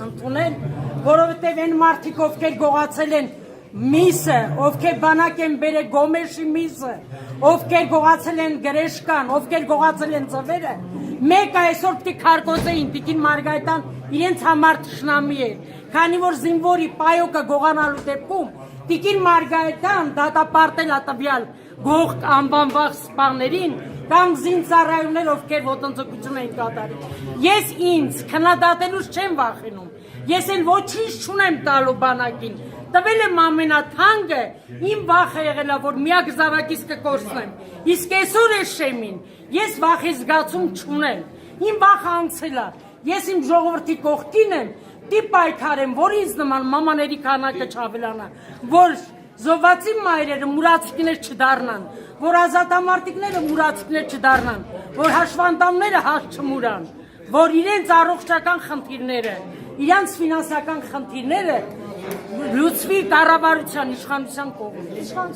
ընդունել, որովհետև այն մարդիկ, ովքեր գողացել են միսը, ովքեր բանակ են բերել Գոմեշի միսը, ովքեր գողացել են Գրեշկան, ովքեր գողացել են Ձվերը, մեկը այսօր պիտի քարկոզեին, Տիկին Մարգարիտան իրենց համար թշնամի է, քանի որ զինվորի պայոկը գողանալու դեպքում Տիկին Մարգարիտան դատապարտել ատվյալ գող անբանվող սպաներին կամ զինծառայողներ, ովքեր ոտնձգություն էին կատարել։ Ես ինձ քննադատելուց չեմ վախենում։ Ես էլ ոչինչ չունեմ տալու բանակին։ Տվել եմ ամենաթանկը, իմ վախը եղել է, որ միակ զավակիս կկորցնեմ։ Իսկ այսօր է շեմին, ես վախի զգացում չունեմ։ Իմ վախը անցել է։ Ես իմ ժողովրդի կողքին եմ, դի պայքարեմ, որ ինձ նման մամաների քանակը չավելանա, որ զոհվածի մայրերը մուրացիկներ չդառնան, որ ազատամարտիկները մուրացիկներ չդառնան, որ հաշվանդամները հաշ չմուրան, որ իրենց առողջական խնդիրները, իրենց ֆինանսական խնդիրները լուծվի կառավարության իշխանության կողմից։